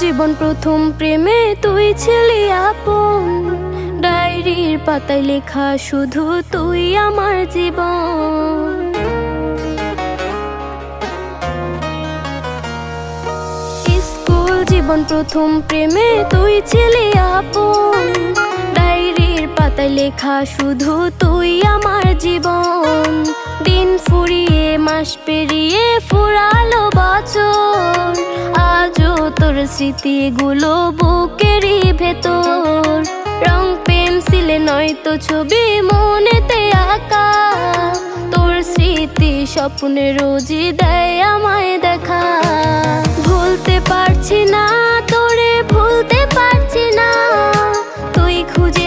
জীবন প্রথম প্রেমে তুই ছিলি আপন, ডায়েরির পাতায় লেখা শুধু তুই আমার জীবন। স্কুল জীবন প্রথম প্রেমে তুই ছিলি আপন, ডায়েরির পাতায় লেখা শুধু তুই আমার জীবন। দিন ফুরিয়ে মাস পেরিয়ে ফুরালো বছর, আজও তোর স্মৃতিগুলো বুকেরই ভেতর। রং পেন্সিলে নয়তো ছবি মনেতে আঁকা, তোর স্মৃতি স্বপ্নে রোজই দেয় আমায় দেখা। ভুলতে পারছি না তোরে, ভুলতে পারছি না, তুই খুঁজে